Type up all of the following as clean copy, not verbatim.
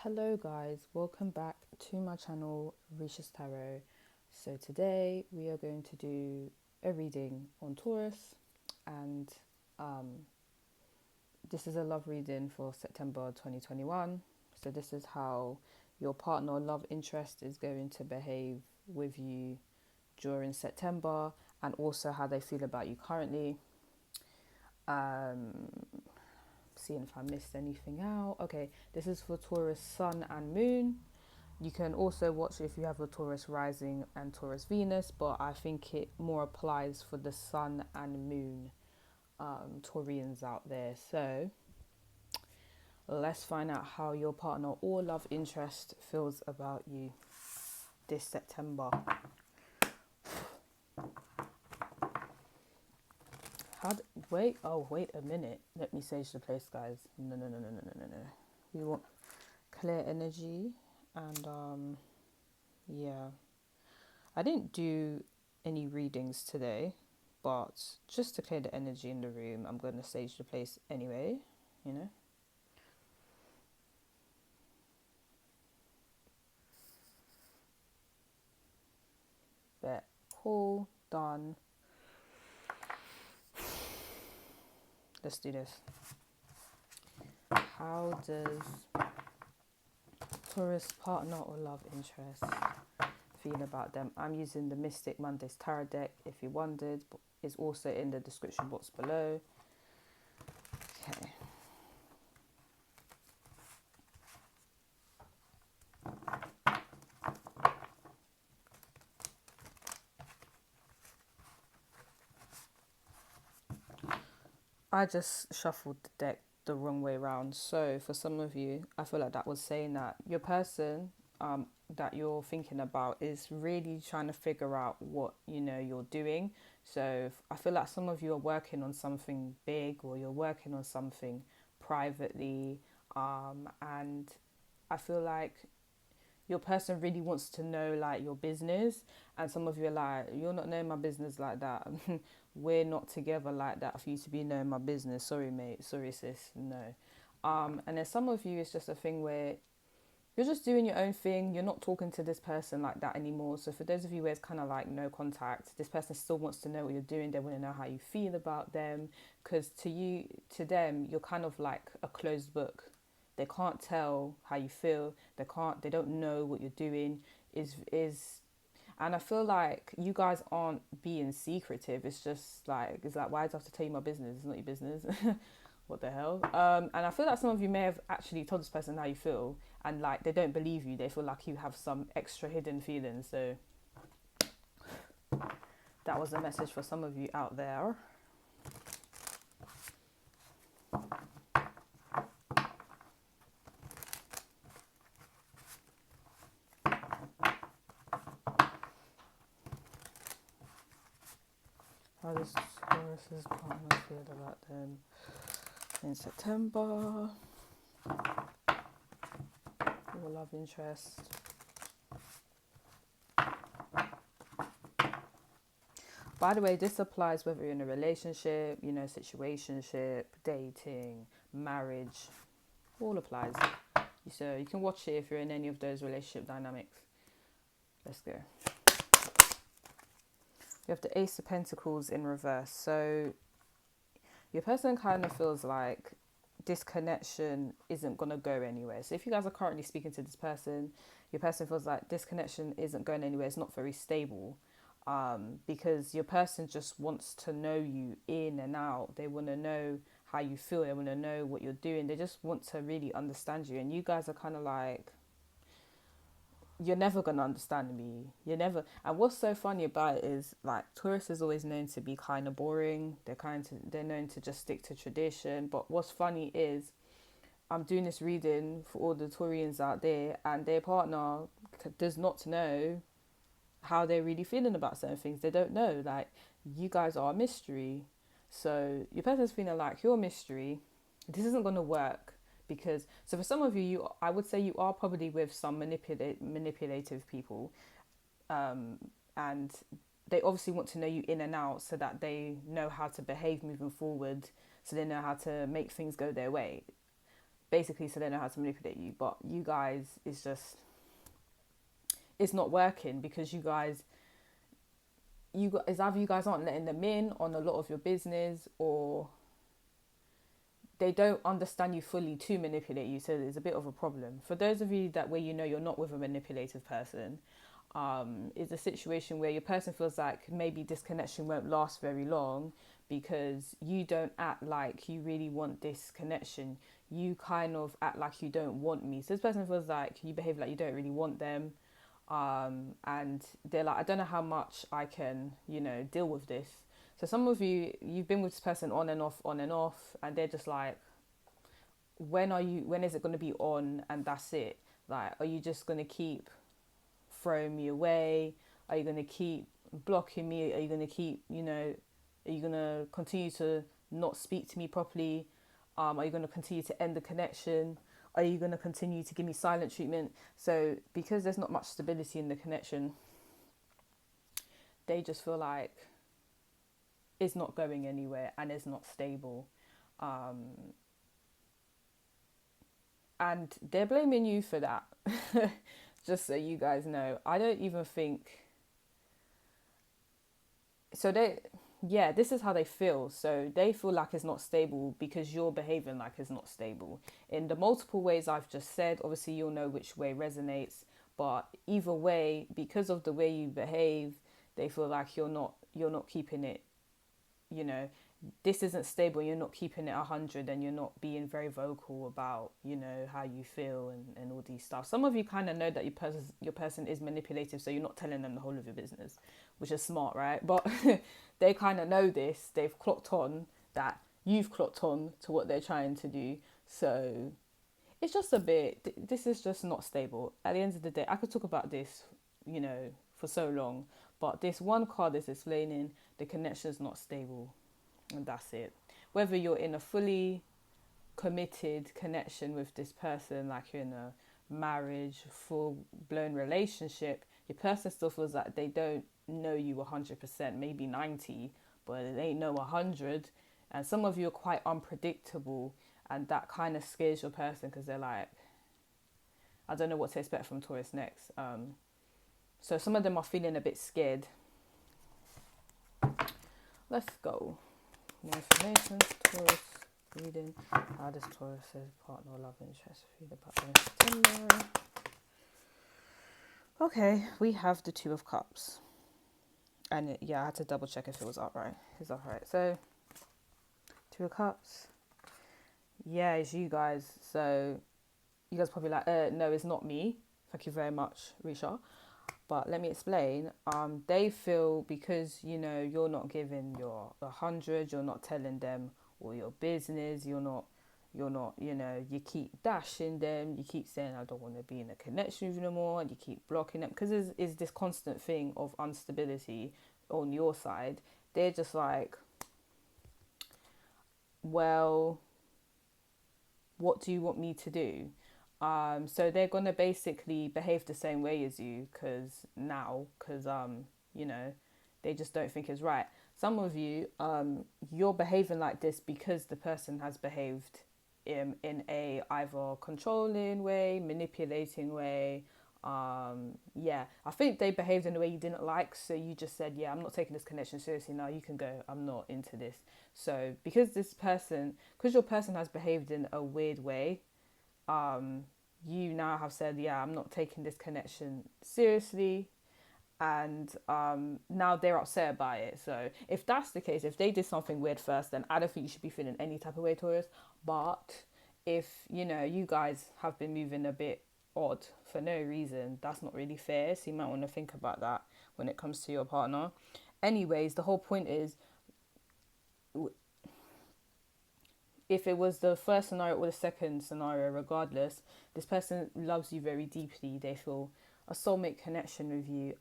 Hello guys, welcome back to my channel Risha's Tarot. So today we are going to do a reading on Taurus, and this is a love reading for September 2021. So this is how your partner or love interest is going to behave with you during September, and also how they feel about you currently. Seeing if I missed anything out. Okay, this is for Taurus Sun and Moon. You can also watch if you have a Taurus Rising and Taurus Venus, but I think it more applies for the Sun and Moon Taurians out there. So let's find out how your partner or love interest feels about you this September. Wait a minute. Let me sage the place, guys. No. We want clear energy, and yeah. I didn't do any readings today, but just to clear the energy in the room, I'm going to sage the place anyway, you know. But cool, done. Let's do this. How does Taurus partner or love interest feel about them? I'm using the Mystic Mondays Tarot deck, if you wondered, but it's also in the description box below. Okay. I just shuffled the deck the wrong way around. So for some of you, I feel like that was saying that your person that you're thinking about is really trying to figure out what you're doing. So I feel like some of you are working on something big, or you're working on something privately, and I feel like your person really wants to know like your business, and some of you are like, you're not knowing my business like that. We're not together like that for you to be knowing my business. Sorry mate, sorry sis, no. And then some of you, it's just a thing where you're just doing your own thing. You're not talking to this person like that anymore. So for those of you where it's kind of like no contact, this person still wants to know what you're doing. They want to know how you feel about them, because to them you're kind of like a closed book. They can't tell how you feel. They don't know what you're doing. And I feel like you guys aren't being secretive. It's like why do I have to tell you my business? It's not your business. What the hell? And I feel like some of you may have actually told this person how you feel, and like they don't believe you. They feel like you have some extra hidden feelings. So that was a message for some of you out there. How does Taurus's partner feel about them in September? Your love interest. By the way, this applies whether you're in a relationship, situationship, dating, marriage. All applies. So you can watch it if you're in any of those relationship dynamics. Let's go. You have the Ace of Pentacles in reverse. So your person kind of feels like this connection isn't going to go anywhere. So if you guys are currently speaking to this person, your person feels like this connection isn't going anywhere. It's not very stable, because your person just wants to know you in and out. They want to know how you feel. They want to know what you're doing. They just want to really understand you. And you guys are kind of like, you're never going to understand me. And what's so funny about it is like Taurus is always known to be kind of boring. They're known to just stick to tradition. But what's funny is I'm doing this reading for all the Taurians out there, and their partner does not know how they're really feeling about certain things. They don't know. Like, you guys are a mystery. So your person's feeling like you're a mystery. This isn't going to work. Because for some of you, I would say you are probably with some manipulative people, and they obviously want to know you in and out so that they know how to behave moving forward, so they know how to make things go their way. basically so they know how to manipulate you. But you guys, it's not working because it's either you guys aren't letting them in on a lot of your business, or they don't understand you fully to manipulate you. So there's a bit of a problem. For those of you that where you know you're not with a manipulative person, is a situation where your person feels like maybe this connection won't last very long because you don't act like you really want this connection. You kind of act like you don't want me. So this person feels like you behave like you don't really want them. And they're like, I don't know how much I can, deal with this. So some of you've been with this person on and off, and they're just like, when is it going to be on? And that's it. Like, are you just going to keep throwing me away? Are you going to keep blocking me? Are you going to keep, are you going to continue to not speak to me properly? Are you going to continue to end the connection? Are you going to continue to give me silent treatment? So because there's not much stability in the connection, they just feel like it's not going anywhere and it's not stable. And they're blaming you for that. Just so you guys know. I don't even think... So this is how they feel. So they feel like it's not stable because you're behaving like it's not stable. In the multiple ways I've just said, obviously you'll know which way resonates. But either way, because of the way you behave, they feel like you're not keeping it, this isn't stable. You're not keeping it 100, and you're not being very vocal about, how you feel and all these stuff. Some of you kind of know that your person is manipulative, so you're not telling them the whole of your business, which is smart, right? But they kind of know this. They've clocked on that you've clocked on to what they're trying to do. So it's just this is just not stable. At the end of the day, I could talk about this, for so long, but this one card is explaining the connection is not stable. And that's it. Whether you're in a fully committed connection with this person, like you're in a marriage, full-blown relationship, your person still feels like they don't know you 100%, maybe 90%, but they know 100%. And some of you are quite unpredictable, and that kind of scares your person because they're like, I don't know what to expect from Taurus next. So some of them are feeling a bit scared. Let's go. More information, Taurus reading. How does Taurus says partner love interest read about in September? Okay, we have the Two of Cups. And I had to double check if it was upright. It's upright. So, Two of Cups. Yeah, it's you guys. So, you guys probably like, no, it's not me. Thank you very much, Risha. But let me explain. They feel because, you're not giving your 100, you're not telling them all your business, you're not, you keep dashing them, you keep saying, I don't want to be in a connection with you no more, and you keep blocking them. Because there's this constant thing of instability on your side. They're just like, well, what do you want me to do? So they're going to basically behave the same way as you because they just don't think it's right. Some of you, you're behaving like this because the person has behaved in a either controlling way, manipulating way. I think they behaved in a way you didn't like. So you just said, I'm not taking this connection seriously now. You can go. I'm not into this. So because your person has behaved in a weird way, you now have said, I'm not taking this connection seriously, and now they're upset by it. So if that's the case, if they did something weird first, then I don't think you should be feeling any type of way, Taurus. But if you guys have been moving a bit odd for no reason, that's not really fair. So you might want to think about that when it comes to your partner. Anyways, the whole point is, if it was the first scenario or the second scenario, regardless, this person loves you very deeply. They feel a soulmate connection with you.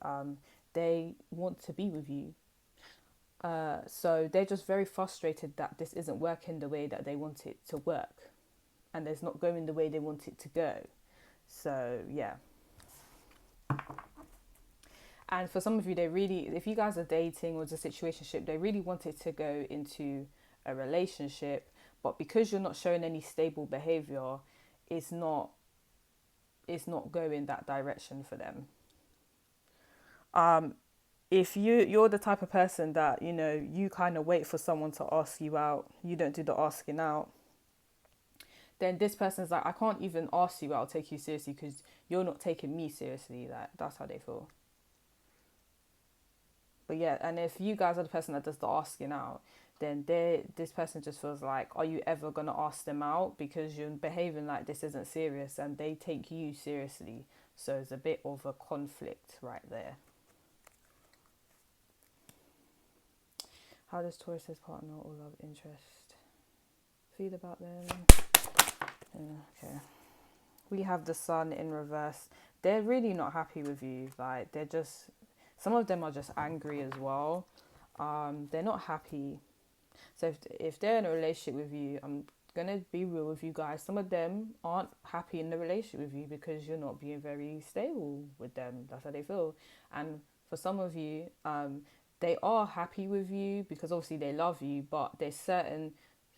They want to be with you. So they're just very frustrated that this isn't working the way that they want it to work. And it's not going the way they want it to go. So, yeah. And for some of you, if you guys are dating or it's a situationship, they really want it to go into a relationship. But because you're not showing any stable behavior, it's not going that direction for them. um if you're the type of person that, you kind of wait for someone to ask you out, you don't do the asking out, then this person's like, I can't even ask you out, take you seriously, because you're not taking me seriously. Like, that's how they feel. But yeah, and if you guys are the person that does the asking out, then this person just feels like, are you ever gonna ask them out? Because you're behaving like this isn't serious, and they take you seriously. So it's a bit of a conflict right there. How does Taurus's partner or love interest feel about them? Yeah, okay. We have the Sun in reverse. They're really not happy with you. Like, they're just, some of them are just angry as well. They're not happy. So if they're in a relationship with you, I'm gonna be real with you guys. Some of them aren't happy in the relationship with you because you're not being very stable with them. That's how they feel. And for some of you, they are happy with you because obviously they love you, but there's certain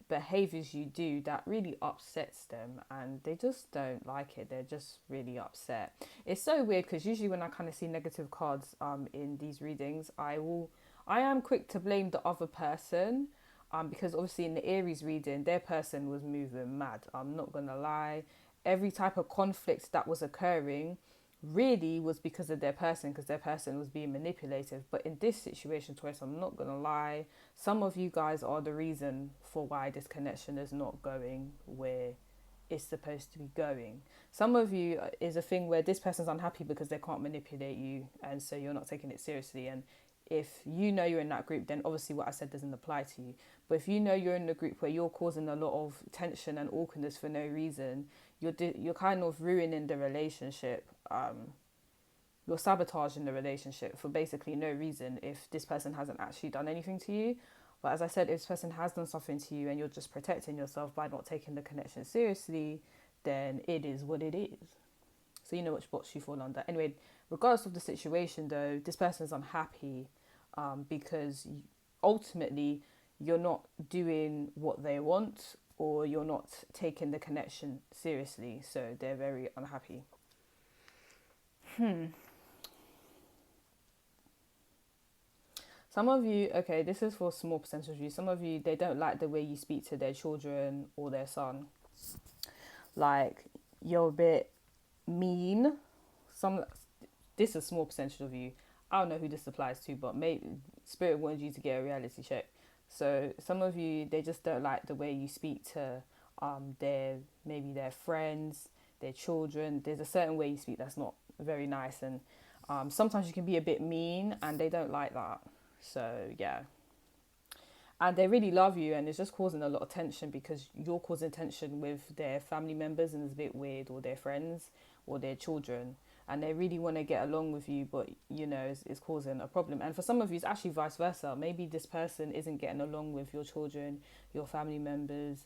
behaviors you do that really upsets them, and they just don't like it. They're just really upset. It's so weird because usually when I kind of see negative cards in these readings, I am quick to blame the other person, because obviously in the Aries reading, their person was moving mad. I'm not gonna lie. Every type of conflict that was occurring really was because of their person, because their person was being manipulative. But in this situation, Taurus, I'm not gonna lie, some of you guys are the reason for why this connection is not going where it's supposed to be going. Some of you is a thing where this person's unhappy because they can't manipulate you, and so you're not taking it seriously. And if you know you're in that group, then obviously what I said doesn't apply to you. But if you know you're in the group where you're causing a lot of tension and awkwardness for no reason, you're kind of ruining the relationship. You're sabotaging the relationship for basically no reason if this person hasn't actually done anything to you. But as I said, if this person has done something to you and you're just protecting yourself by not taking the connection seriously, then it is what it is. So you know which box you fall under. Anyway, regardless of the situation though, this person is unhappy because ultimately you're not doing what they want, or you're not taking the connection seriously. So they're very unhappy. Some of you, okay, this is for a small percentage of you. Some of you, they don't like the way you speak to their children or their son. Like, you're a bit mean. Some This is a small percentage of you. I don't know who this applies to, but maybe Spirit wanted you to get a reality check. So some of you, they just don't like the way you speak to their friends, their children. There's a certain way you speak that's not very nice, and sometimes you can be a bit mean, and they don't like that. So yeah, and they really love you, and it's just causing a lot of tension because you're causing tension with their family members, and it's a bit weird, or their friends or their children, and they really want to get along with you, but it's causing a problem. And for some of you, it's actually vice versa. Maybe this person isn't getting along with your children, your family members.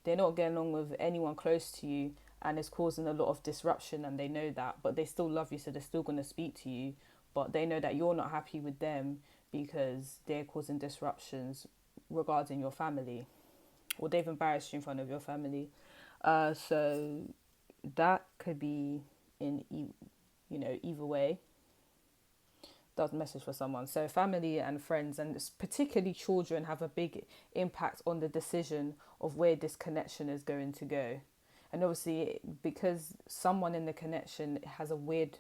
They're not getting along with anyone close to you, and it's causing a lot of disruption, and they know that, but they still love you, so they're still going to speak to you, but they know that you're not happy with them because they're causing disruptions regarding your family, or they've embarrassed you in front of your family. So that could be in either way. That's a message for someone. So family and friends, and particularly children, have a big impact on the decision of where this connection is going to go. And obviously, because someone in the connection has a weird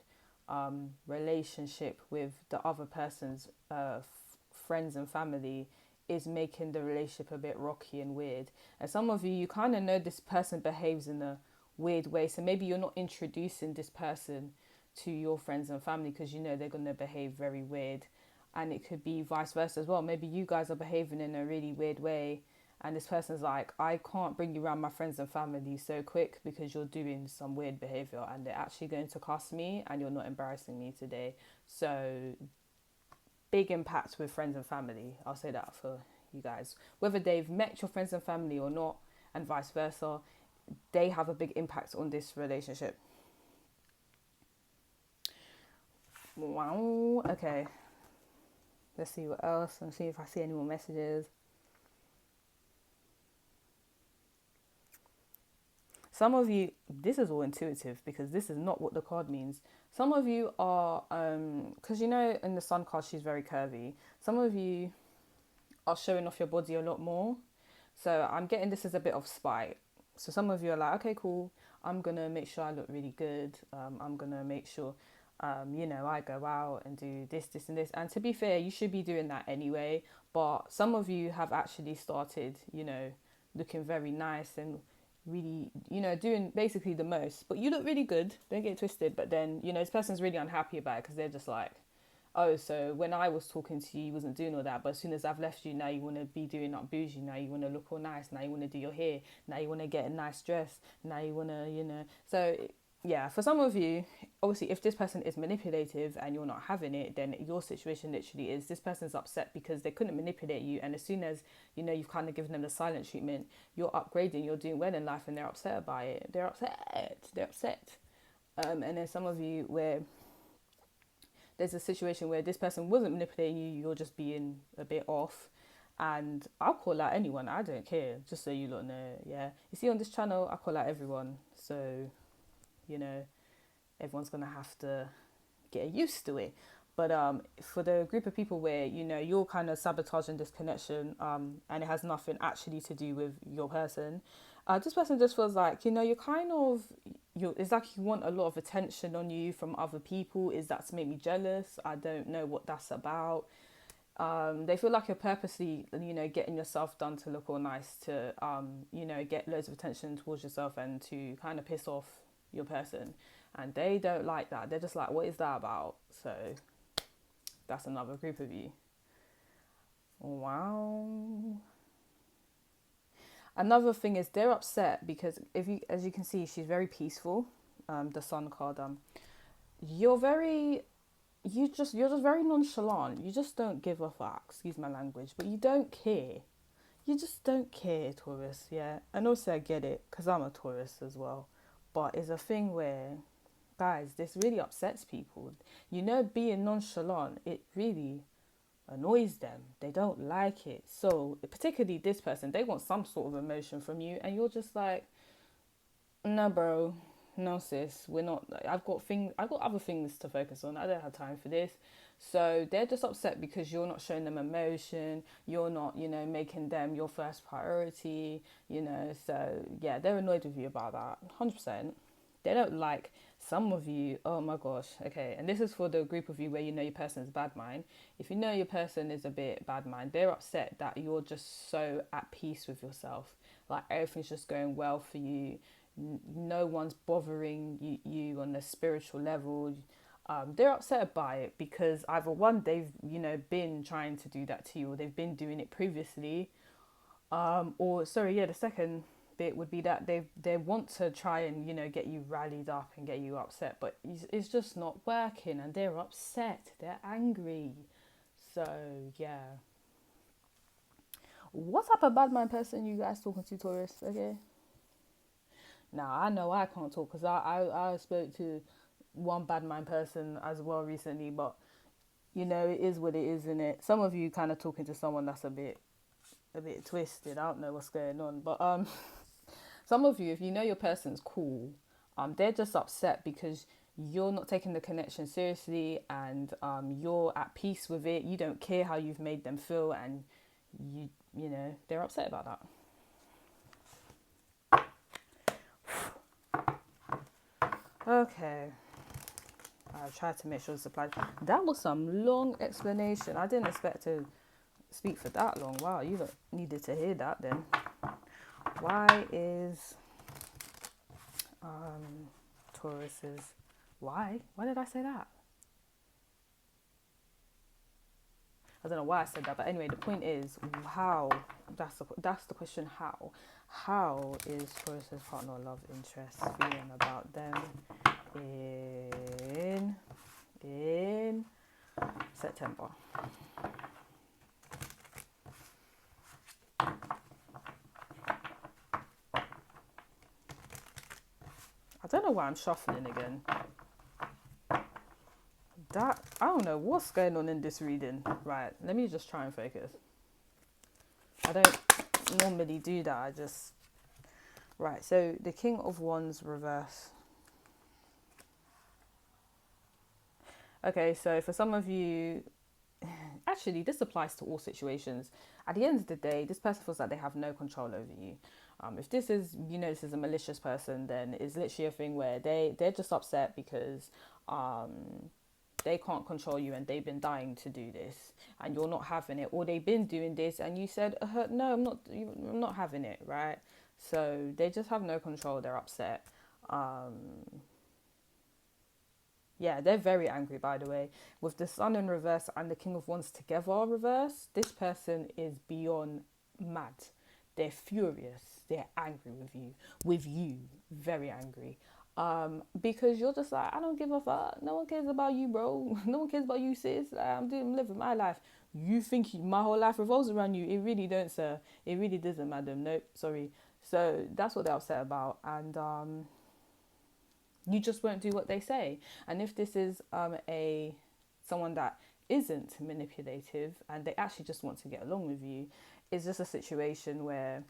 relationship with the other person's friends and family, is making the relationship a bit rocky and weird. And some of you kind of know this person behaves in a weird way, so maybe you're not introducing this person to your friends and family because they're going to behave very weird. And it could be vice versa as well. Maybe you guys are behaving in a really weird way, and this person's like, I can't bring you around my friends and family so quick because you're doing some weird behavior, and they're actually going to cuss me, and you're not embarrassing me today. So big impact with friends and family. I'll say that for you guys. Whether they've met your friends and family or not, and vice versa, they have a big impact on this relationship. Wow. Okay. Let's see what else, and see if I see any more messages. Some of you, this is all intuitive because this is not what the card means. Some of you are, because you know in the Sun card she's very curvy. Some of you are showing off your body a lot more. So I'm getting this as a bit of spite. So some of you are like, okay, cool. I'm going to make sure I look really good. I'm going to make sure, I go out and do this, this, and this. And to be fair, you should be doing that anyway. But some of you have actually started, looking very nice and really, doing basically the most. But you look really good. Don't get it twisted. But then, this person's really unhappy about it because they're just like, oh, so when I was talking to you, you wasn't doing all that. But as soon as I've left you, now you want to be doing up bougie. Now you want to look all nice. Now you want to do your hair. Now you want to get a nice dress. Now you want to, So, yeah, for some of you, obviously, if this person is manipulative and you're not having it, then your situation literally is this person's upset because they couldn't manipulate you. And as soon as, you've kind of given them the silent treatment, you're upgrading, you're doing well in life and they're upset about it. They're upset. And then some of you where there's a situation where this person wasn't manipulating you, you're just being a bit off. And I'll call out anyone, I don't care, just so you lot know, yeah. You see on this channel, I call out everyone. So, everyone's going to have to get used to it. But for the group of people where, you're kind of sabotaging this connection and it has nothing actually to do with your person, this person just feels like, it's like you want a lot of attention on you from other people. Is that to make me jealous? I don't know what that's about. They feel like you're purposely, getting yourself done to look all nice, to, get loads of attention towards yourself and to kind of piss off your person. And they don't like that. They're just like, what is that about? So that's another group of you. Wow. Another thing is they're upset because as you can see, she's very peaceful. The Sun card. You're just very nonchalant. You just don't give a fuck. Excuse my language, but you don't care. You just don't care, Taurus. Yeah, and also I get it because I'm a Taurus as well. But it's a thing where, guys, this really upsets people. Being nonchalant, it really annoys them. They don't like it. So particularly this person, they want some sort of emotion from you and you're just like, no bro, no sis, we're not, I've got other things to focus on. I don't have time for this. So they're just upset because you're not showing them emotion, you're not, making them your first priority, so yeah, they're annoyed with you about that, 100%. They don't like some of you. Oh my gosh. Okay. And this is for the group of you where your person is bad mind. If your person is a bit bad mind, they're upset that you're just so at peace with yourself. Like everything's just going well for you. No one's bothering you on a spiritual level. They're upset by it because either one, they've, been trying to do that to you or they've been doing it previously. The second bit would be that they want to try and get you rallied up and get you upset, but it's just not working and they're upset, they're angry. So yeah, what type of bad mind person you guys talking to, Taurus? Okay, now I know I can't talk because I spoke to one bad mind person as well recently, but it is what it is, isn't it? Some of you kind of talking to someone that's a bit twisted. I don't know what's going on, but some of you, if your person's cool, they're just upset because you're not taking the connection seriously and you're at peace with it. You don't care how you've made them feel and they're upset about that. Okay. I tried to make sure the supply. That was some long explanation. I didn't expect to speak for that long. Wow, you needed to hear that then. Why is Taurus's why did I say that? I don't know why I said that, but anyway, the point is how. That's the question. How is Taurus's partner or love interest feeling about them in September? I don't know why I'm shuffling again. I don't know what's going on in this reading. Right, let me just try and focus. I don't normally do that. Right, so the King of Wands reverse. Okay, so for some of you, actually, this applies to all situations. At the end of the day, this person feels like they have no control over you. If this is, this is a malicious person, then it's literally a thing where they're just upset because they can't control you and they've been dying to do this and you're not having it, or they've been doing this and you said, no, I'm not having it, right? So they just have no control. They're upset. Yeah, they're very angry, by the way. With the Sun in reverse and the King of Wands together reverse, this person is beyond mad. They're furious. They're angry with you, very angry. Because you're just like, I don't give a fuck. No one cares about you, bro. No one cares about you, sis. Like, I'm living my life. You think my whole life revolves around you? It really don't, sir. It really doesn't, madam. Nope, sorry. So that's what they're upset about, and you just won't do what they say. And if this is a someone that isn't manipulative and they actually just want to get along with you, it's just a situation where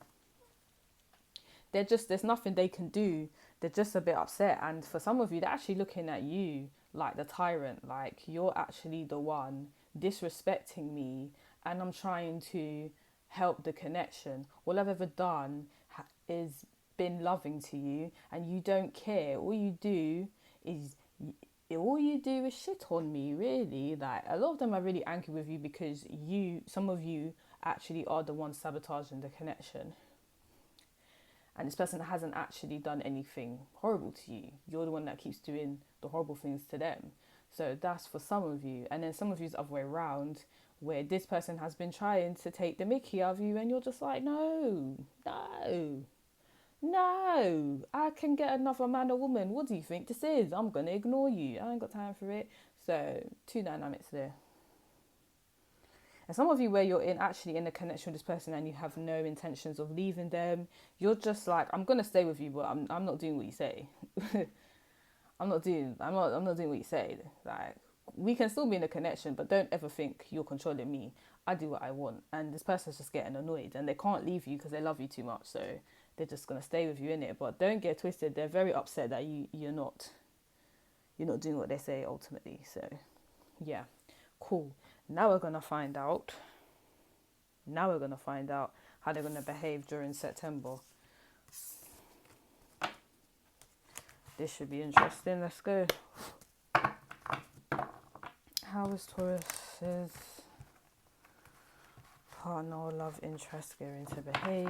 there's nothing they can do. They're just a bit upset, and for some of you, they're actually looking at you like the tyrant, like you're actually the one disrespecting me, and I'm trying to help the connection. All I've ever done is been loving to you, and you don't care. Is all you do is shit on me, really. Like, a lot of them are really angry with you because some of you actually are the ones sabotaging the connection, and this person hasn't actually done anything horrible to you. You're the one that keeps doing the horrible things to them. So that's for some of you. And then some of you is the other way around, where this person has been trying to take the mickey out of you and you're just like, no, I can get another man or woman. What do you think this is? I'm going to ignore you. I ain't got time for it. So two dynamics there. And some of you, where you're actually in a connection with this person and you have no intentions of leaving them, you're just like, I'm gonna stay with you, but I'm not doing what you say. I'm not doing what you say. Like, we can still be in a connection, but don't ever think you're controlling me. I do what I want, and this person's just getting annoyed, and they can't leave you because they love you too much, so they're just gonna stay with you in it. But don't get twisted; they're very upset that you're not doing what they say ultimately. So, yeah, cool. Now we're gonna find out. How they're gonna behave during September. This should be interesting. Let's go. How is Taurus's partner or love interest going to behave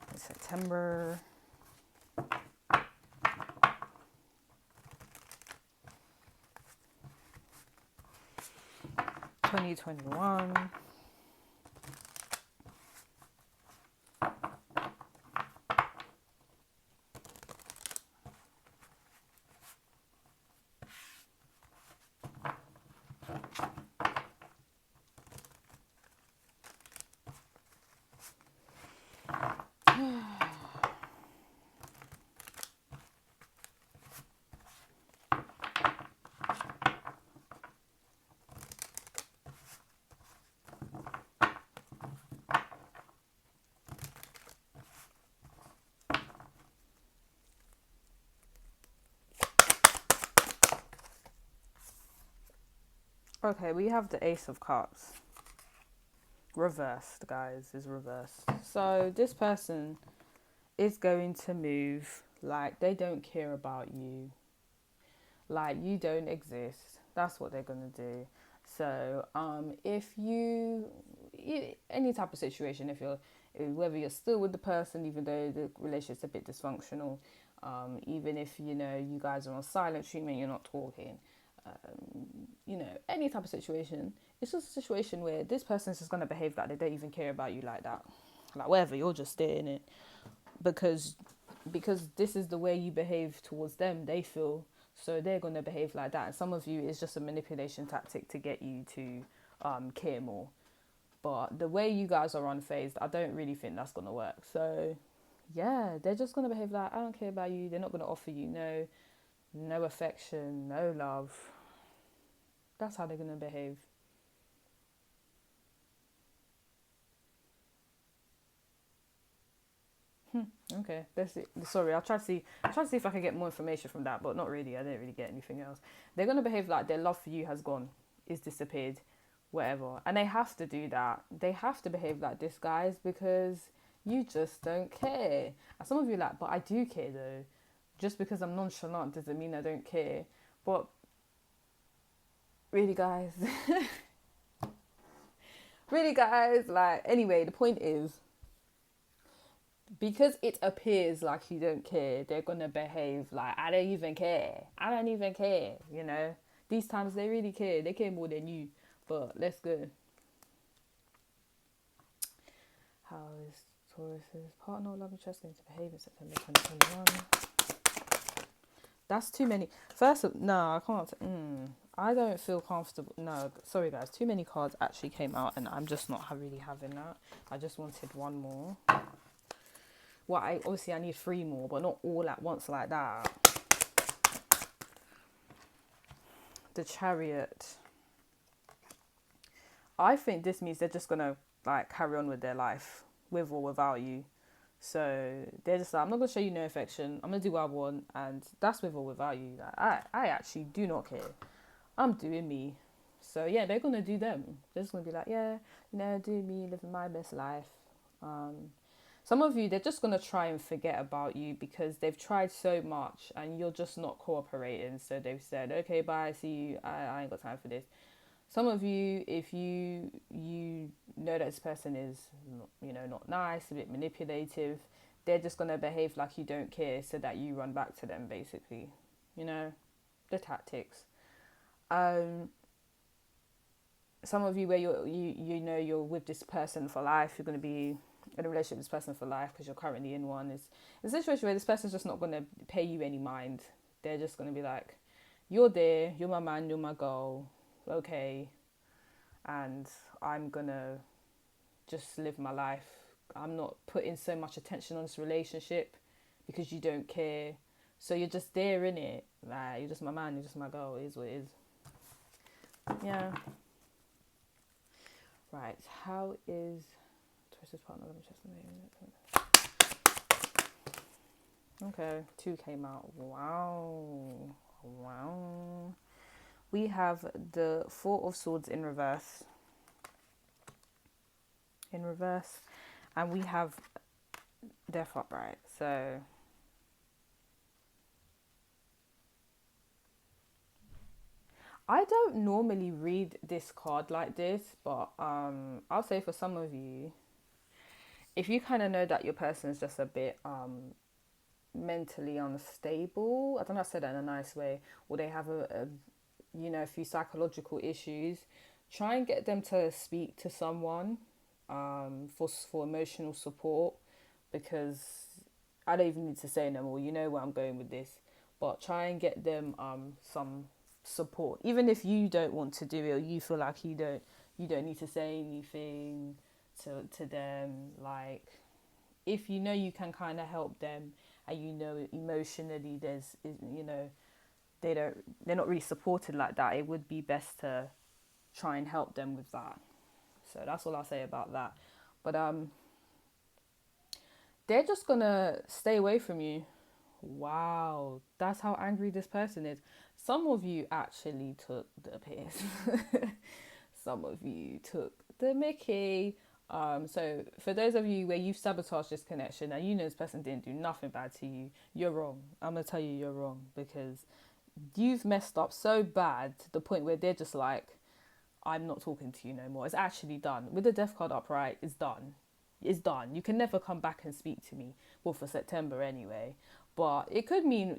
in September? (2021). Okay, we have the Ace of Cups. Reversed, guys, is reversed. So this person is going to move like they don't care about you. Like you don't exist. That's what they're going to do. So if any type of situation, whether you're still with the person, even though the relationship's a bit dysfunctional, even if, you guys are on silent treatment, you're not talking, any type of situation, it's just a situation where this person's just going to behave like they don't even care about you like that. Like, whatever, you're just there in it. Because this is the way you behave towards them, they feel, so they're going to behave like that. And some of you, it's just a manipulation tactic to get you to care more. But the way you guys are unfazed, I don't really think that's going to work. So, yeah, they're just going to behave like, I don't care about you. They're not going to offer you no affection, no love. That's how they're going to behave. Okay, that's it. Sorry, I'll try to see if I can get more information from that, but not really. I didn't really get anything else. They're gonna behave like their love for you has gone, is disappeared, whatever, and they have to do that. They have to behave like this, guys, because you just don't care. And some of you are like, but I do care though. Just because I'm nonchalant doesn't mean I don't care. But really, guys, really, guys, like anyway, the point is, because it appears like you don't care, they're gonna behave like I don't even care. I don't even care. You know, these times they really care. They care more than you. But let's go. How is Taurus's partner or love interest going to behave in September 2021? That's too many. First, no, I can't. I don't feel comfortable. No, sorry guys. Too many cards actually came out, and I'm just not really having that. I just wanted one more. Well, I need three more, but not all at once like that. The Chariot. I think this means they're just gonna like carry on with their life, with or without you. So they're just like, I'm not gonna show you no affection. I'm gonna do what I want, and that's with or without you. Like, I actually do not care. I'm doing me. So yeah, they're gonna do them. They're just gonna be like, yeah, do me, living my best life. Some of you, they're just going to try and forget about you because they've tried so much and you're just not cooperating. So they've said, okay, bye, see you. I ain't got time for this. Some of you, if you know that this person is, not nice, a bit manipulative, they're just going to behave like you don't care so that you run back to them, basically. The tactics. Some of you where you're with this person for life, you're going to be in a relationship with this person for life because you're currently in one, is a situation where this person's just not going to pay you any mind. They're just going to be like, you're there, you're my man, you're my girl, okay, and I'm going to just live my life. I'm not putting so much attention on this relationship because you don't care. So you're just there, innit? Like, you're just my man, you're just my girl, it is what it is. Yeah. Right, how is Taurus's partner? Let me check something. Okay, 2 came out. Wow. We have the 4 of Swords in reverse. And we have Death upright. So I don't normally read this card like this, but I'll say for some of you, if you kind of know that your person is just a bit mentally unstable, I don't know if I said that in a nice way, or they have a few psychological issues, try and get them to speak to someone for emotional support, because I don't even need to say no more. You know where I'm going with this, but try and get them some support, even if you don't want to do it or you feel like you don't need to say anything to them. Like, if you can kind of help them, and emotionally they're not really supported like that, it would be best to try and help them with that. So that's all I'll say about that. But they're just gonna stay away from you. Wow, that's how angry this person is. Some of you actually took the piss. Some of you took the mickey. So for those of you where you've sabotaged this connection and this person didn't do nothing bad to you, you're wrong. I'm gonna tell you you're wrong, because you've messed up so bad to the point where they're just like, I'm not talking to you no more. It's actually done. With the death card upright, it's done. It's done. You can never come back and speak to me. Well, for September anyway. But it could mean,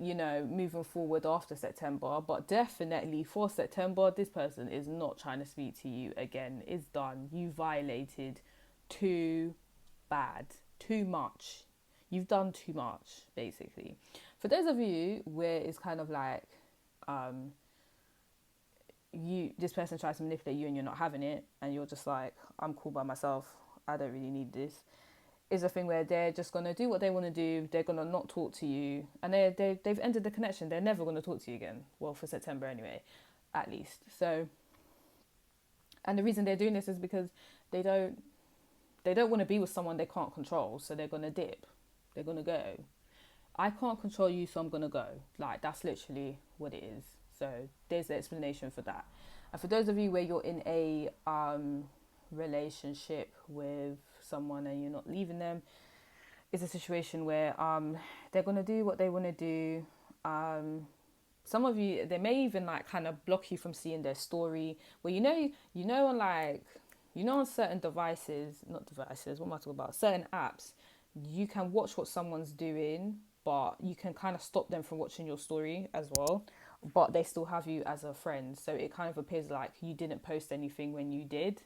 moving forward after September. But definitely for September, this person is not trying to speak to you again. It's done. You violated too bad. Too much. You've done too much, basically. For those of you where it's kind of like, this person tries to manipulate you and you're not having it, and you're just like, I'm cool by myself, I don't really need this, is a thing where they're just going to do what they want to do. They're going to not talk to you, and they've ended the connection. They're never going to talk to you again, well, for September anyway, at least. So, and the reason they're doing this is because they don't want to be with someone they can't control, so they're going to dip. They're gonna go. I can't control you, so I'm gonna go. Like, that's literally what it is. So there's the explanation for that. And for those of you where you're in a relationship with someone and you're not leaving them, it's a situation where they're gonna do what they want to do. Some of you, they may even like kind of block you from seeing their story. Well, on like, on certain devices, not devices, what am I talking about? Certain apps, you can watch what someone's doing, but you can kind of stop them from watching your story as well. But they still have you as a friend. So it kind of appears like you didn't post anything when you did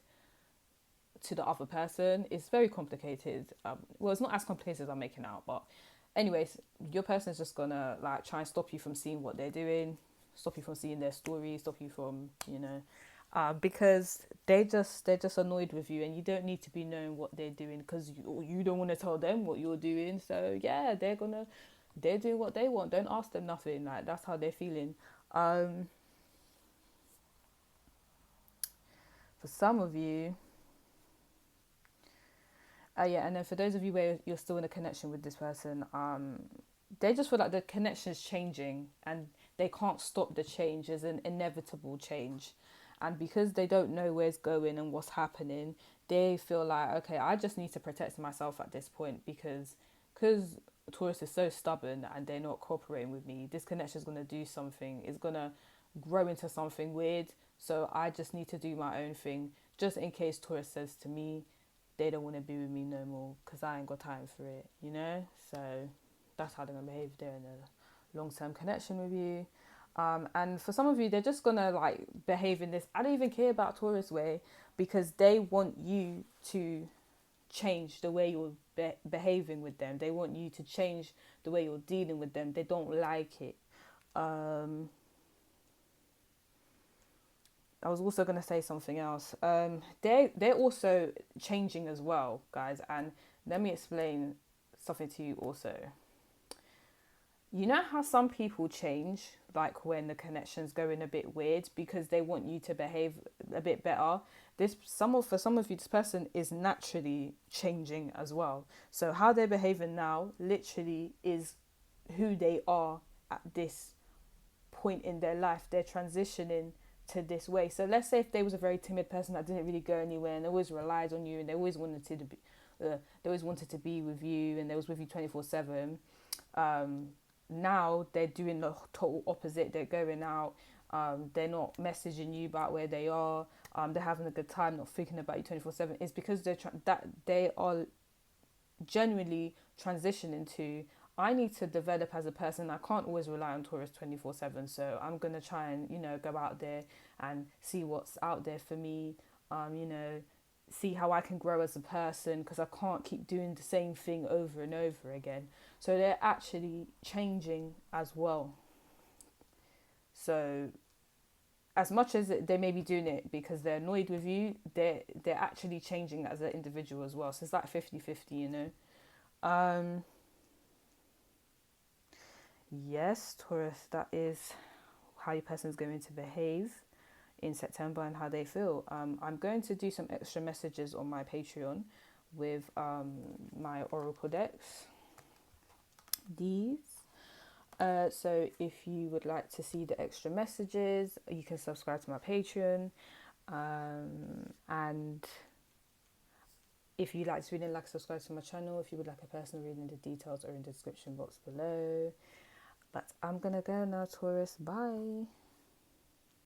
to the other person. It's very complicated. Well, it's not as complicated as I'm making out, but anyways, your person is just gonna like try and stop you from seeing what they're doing, stop you from seeing their story, stop you from because they're just annoyed with you, and you don't need to be knowing what they're doing because you don't want to tell them what you're doing. So yeah, they're doing what they want. Don't ask them nothing. Like, that's how they're feeling. For some of you, yeah, and then for those of you where you're still in a connection with this person, they just feel like the connection is changing and they can't stop the change. There's an inevitable change. And because they don't know where it's going and what's happening, they feel like, okay, I just need to protect myself at this point because Taurus is so stubborn and they're not cooperating with me. This connection is going to do something. It's going to grow into something weird. So I just need to do my own thing just in case Taurus says to me, they don't want to be with me no more because I ain't got time for it. So that's how they're going to behave. They're in a long-term connection with you. And for some of you, they're just going to like behave in this I don't even care about Taurus way, because they want you to change the way you're behaving with them. They want you to change the way you're dealing with them. They don't like it. I was also going to say something else. They're also changing as well, guys. And let me explain something to you also. You know how some people change, like when the connection's going a bit weird because they want you to behave a bit better. For some of you, this person is naturally changing as well. So how they're behaving now literally is who they are at this point in their life. They're transitioning to this way. So let's say if they was a very timid person that didn't really go anywhere and they always relied on you and they always wanted to be with you and they was with you 24/7. Now they're doing the total opposite. They're going out. They're not messaging you about where they are. They're having a good time, not thinking about you 24/7. It's because they are genuinely transitioning to, I need to develop as a person. I can't always rely on Taurus 24/7. So I'm going to try and, go out there and see what's out there for me. See how I can grow as a person, because I can't keep doing the same thing over and over again. So they're actually changing as well. So as much as they may be doing it because they're annoyed with you, they're actually changing as an individual as well. So it's like 50-50. Yes, Taurus, that is how your person is going to behave in September and how they feel. I'm going to do some extra messages on my Patreon with my Oracle decks. These. So if you would like to see the extra messages, you can subscribe to my Patreon. And if you like to read and subscribe to my channel. If you would like a personal reading, the details are in the description box below. But I'm gonna go now, Taurus. Bye.